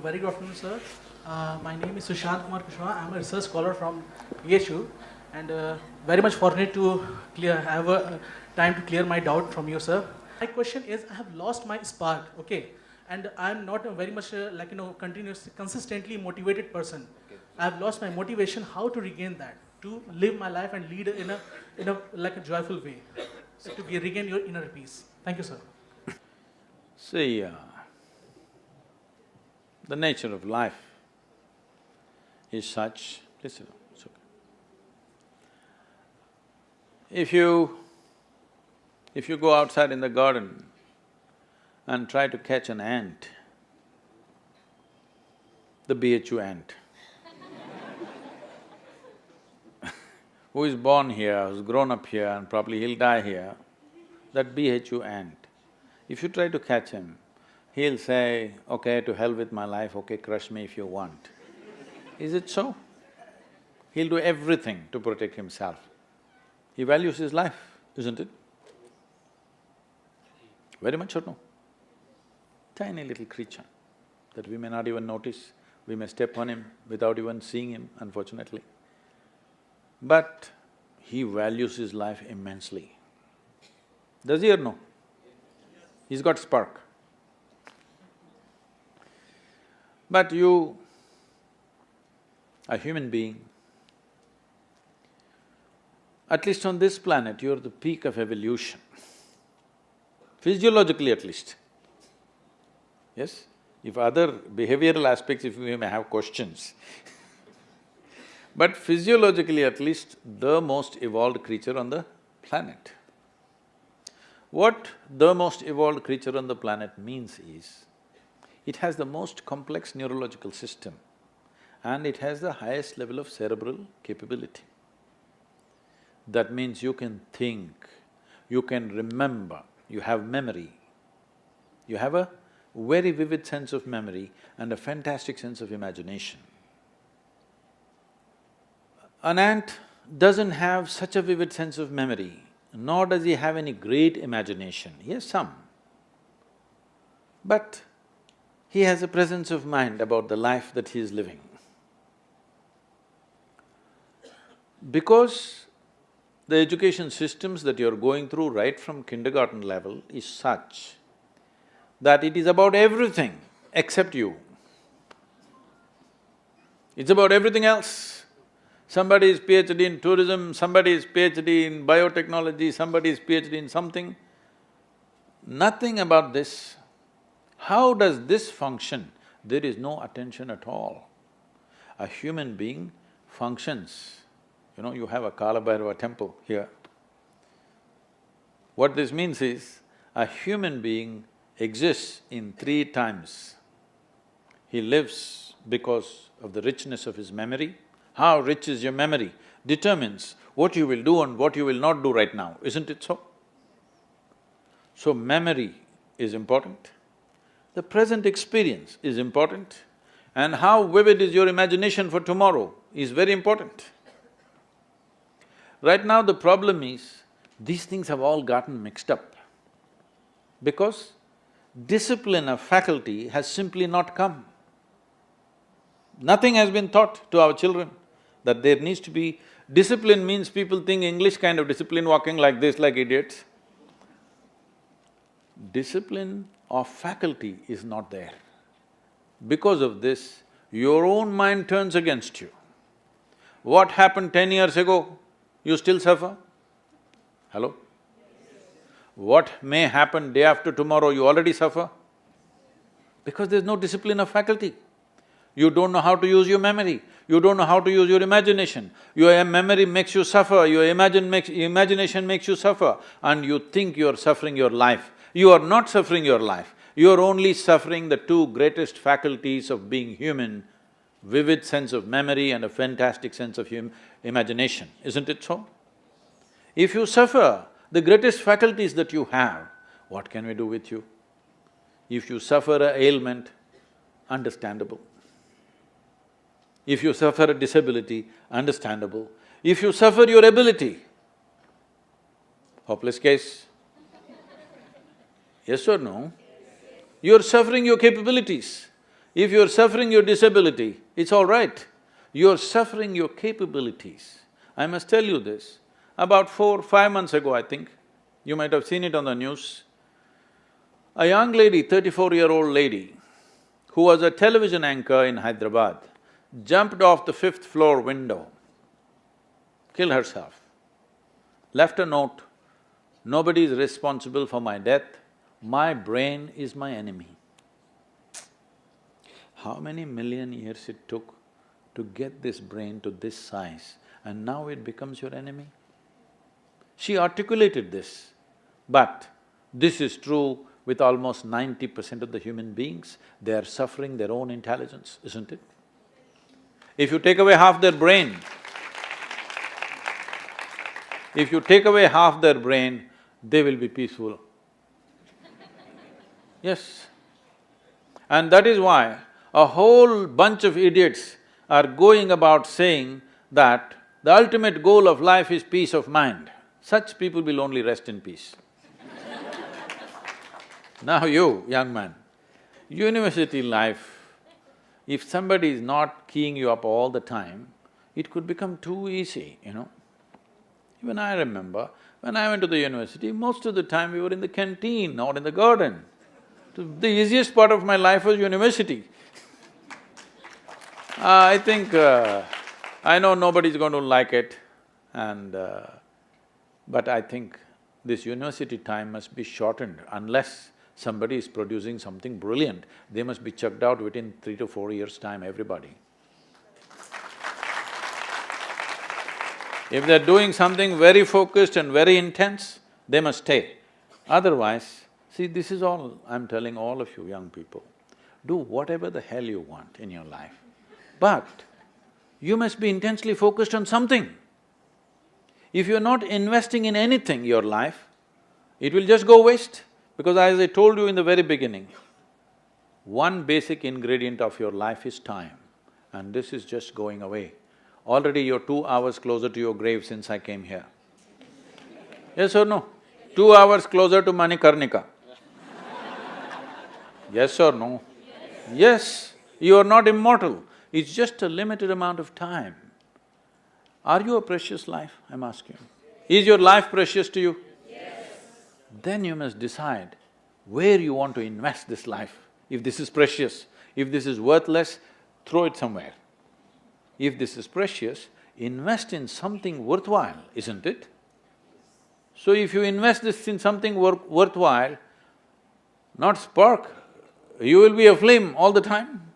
Very good afternoon, sir. My name is Sushant Kumar Kushwaha. I am a research scholar from PHU and very much fortunate to have a time to clear my doubt from you, sir. My question is, I have lost my spark, okay, and I am not a very much consistently motivated person. I have lost my motivation. How to regain that? To live my life and lead in a like a joyful way, regain your inner peace. Thank you, sir. See, the nature of life is such… Please sit down, it's okay. If you go outside in the garden and try to catch an ant, the BHU ant, who is born here, who's grown up here and probably he'll die here, that BHU ant, if you try to catch him, he'll say, okay, to hell with my life, okay, crush me if you want. Is it so? He'll do everything to protect himself. He values his life, isn't it? Very much or no? Tiny little creature that we may not even notice, we may step on him without even seeing him, unfortunately. But he values his life immensely. Does he or no? He's got spark. But you, a human being, at least on this planet, you're the peak of evolution, physiologically at least. Yes? If other behavioral aspects, if you may have questions but physiologically at least, the most evolved creature on the planet. What the most evolved creature on the planet means is, it has the most complex neurological system and it has the highest level of cerebral capability. That means you can think, you can remember, you have memory. You have a very vivid sense of memory and a fantastic sense of imagination. An ant doesn't have such a vivid sense of memory, nor does he have any great imagination. He has some. But he has a presence of mind about the life that he is living. Because the education systems that you're going through right from kindergarten level is such that it is about everything except you. It's about everything else. Somebody is PhD in tourism, somebody is PhD in biotechnology, somebody is PhD in something. Nothing about this. How does this function? There is no attention at all. A human being functions. You know, you have a Kala Bhairava temple here. What this means is, a human being exists in three times. He lives because of the richness of his memory. How rich is your memory determines what you will do and what you will not do right now, isn't it so? So memory is important, the present experience is important, and how vivid is your imagination for tomorrow is very important. Right now the problem is, these things have all gotten mixed up because discipline of faculty has simply not come. Nothing has been taught to our children that there needs to be… Discipline means people think English kind of discipline, walking like this like idiots. Discipline of faculty is not there. Because of this, your own mind turns against you. What happened 10 years ago, you still suffer? Hello? What may happen day after tomorrow, you already suffer? Because there's no discipline of faculty. You don't know how to use your memory, you don't know how to use your imagination. Your memory makes you suffer, your imagination makes you suffer, and you think you're suffering your life. You are not suffering your life, you're only suffering the two greatest faculties of being human, vivid sense of memory and a fantastic sense of imagination, isn't it so? If you suffer the greatest faculties that you have, what can we do with you? If you suffer an ailment, understandable. If you suffer a disability, understandable. If you suffer your ability, hopeless case. Yes or no? You're suffering your capabilities. If you're suffering your disability, it's all right. You're suffering your capabilities. I must tell you this, about 4, 5 months ago, I think, you might have seen it on the news, a young lady, 34-year-old lady, who was a television anchor in Hyderabad, jumped off the 5th-floor window, killed herself, left a note, "Nobody is responsible for my death, my brain is my enemy." How many million years it took to get this brain to this size, and now it becomes your enemy? She articulated this, but this is true with almost 90% of the human beings. They are suffering their own intelligence, isn't it? If you take away half their brain, they will be peaceful. Yes. And that is why a whole bunch of idiots are going about saying that the ultimate goal of life is peace of mind. Such people will only rest in peace. Now you, young man, university life, if somebody is not keying you up all the time, it could become too easy, you know. Even I remember, when I went to the university, most of the time we were in the canteen or in the garden. The easiest part of my life was university. I think, I know nobody's going to like it but I think this university time must be shortened unless somebody is producing something brilliant. They must be chucked out within 3 to 4 years' time, everybody. If they're doing something very focused and very intense, they must stay. Otherwise, see, this is all I'm telling all of you young people. Do whatever the hell you want in your life, but you must be intensely focused on something. If you're not investing in anything, your life, it will just go waste. Because as I told you in the very beginning, one basic ingredient of your life is time, and this is just going away. Already you're 2 hours closer to your grave since I came here. Yes or no? 2 hours closer to Manikarnika. Yes or no? Yes, you are not immortal, it's just a limited amount of time. Are you a precious life, I'm asking? Is your life precious to you? Yes. Then you must decide where you want to invest this life. If this is precious, if this is worthless, throw it somewhere. If this is precious, invest in something worthwhile, isn't it? So if you invest this in something worthwhile, not spark, you will be a flame all the time.